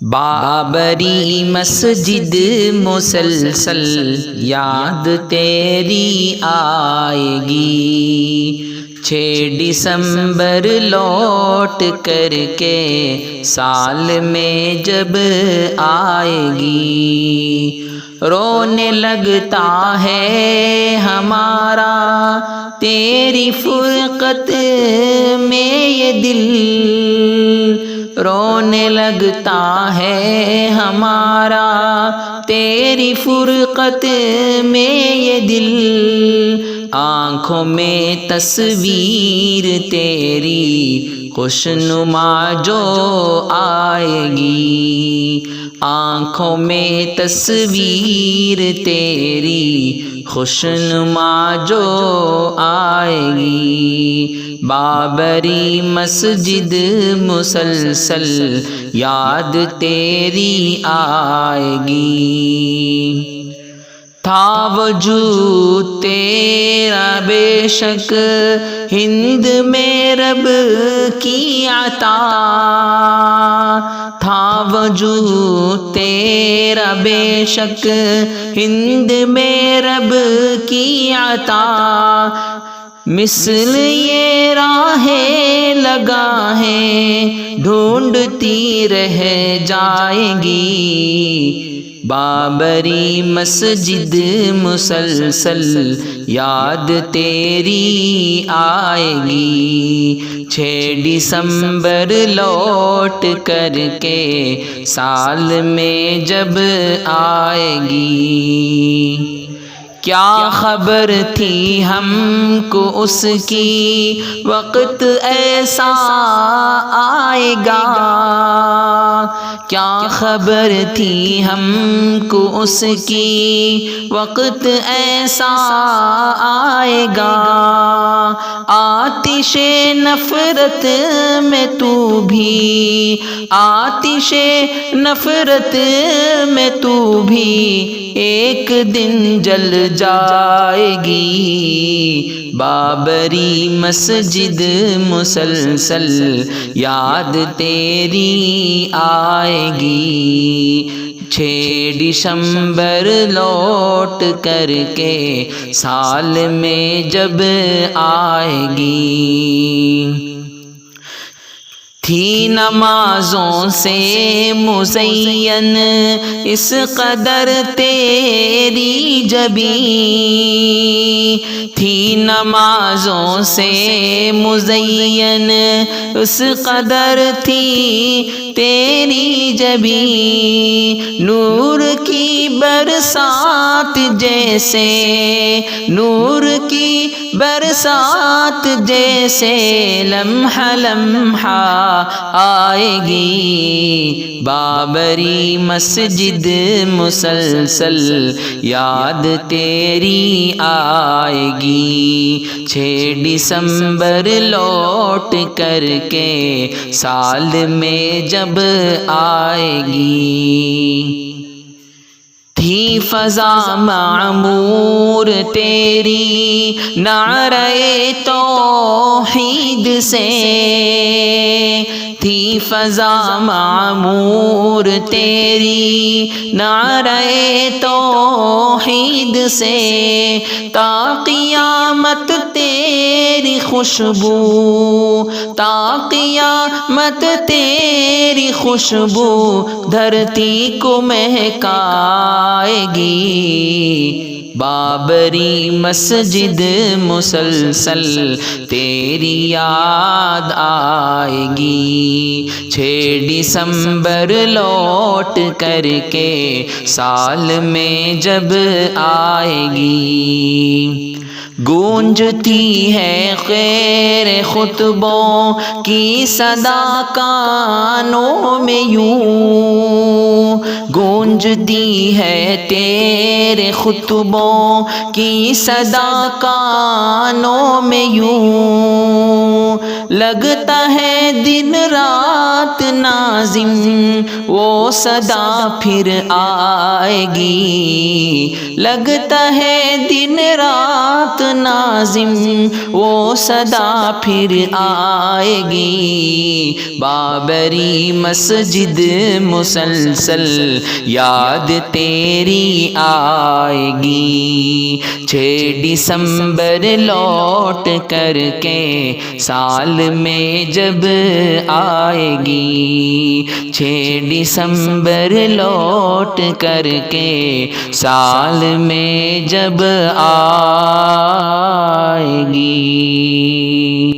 بابری مسجد مسلسل یاد تیری آئے گی، 6 دسمبر لوٹ کر کے سال میں جب آئے گی، رونے لگتا ہے ہمارا تیری فرقت میں یہ دل، رونے لگتا ہے ہمارا تیری فرقت میں یہ دل، آنکھوں میں تصویر تیری خوشنما جو آئے گی، آنکھوں میں تصویر تیری خوشنما جو آئے گی، بابری مسجد مسلسل یاد تیری آئے گی، تھا وجود تیرا بے شک ہند میں رب کی عطا، تھا وجود تیرا بے شک ہند میں رب کی عطا، مثل یہ راہیں لگاہیں ڈھونڈتی رہ جائیں گی، بابری مسجد مسلسل یاد تیری آئے گی، 6 دسمبر لوٹ کر کے سال میں جب آئے گی، کیا خبر تھی ہم کو اس کی وقت ایسا آئے گا، کیا خبر تھی ہم کو اس کی وقت ایسا آئے گا، آتش نفرت میں تو بھی، آتش نفرت میں تو بھی ایک دن جل جائے گی، بابری مسجد مسلسل یاد تیری آئے گی، 6 دسمبر لوٹ کر کے سال میں جب آئے گی، تھی نمازوں سے مزین اس قدر تیری جبیں، تھی نمازوں سے مزین اس قدر تھی تیری جبیں، نور کی برسات جیسے، نور کی برسات جیسے لمحہ لمحہ آئے گی، بابری مسجد مسلسل یاد تیری آئے گی، 6 دسمبر لوٹ کر کے سال میں جب آئے گی، تھی فضا معمور تیری نعرہ توحید سے، تھی فضا معمور تیری نعرہ توحید سے، تا قیامت تیری خوشبو، تا قیامت تیری خوشبو دھرتی کو مہکائے گی، بابری مسجد مسلسل تیری یاد آئے گی، 6 دسمبر لوٹ کر کے سال میں جب آئے گی، گونجتی ہے خیر خطبوں کی صدا کانوں میں یوں، گونجتی ہے تیرے خطبوں کی صدا کانوں میں یوں، لگتا ہے دن رات نازم وہ صدا پھر آئے گی، لگتا ہے دن رات نازم وہ صدا پھر آئے گی، بابری مسجد مسلسل یاد تیری آئے گی، 6 دسمبر لوٹ کر کے سال میں جب آئے گی، 6 دسمبر لوٹ کر کے سال میں جب آئے گی۔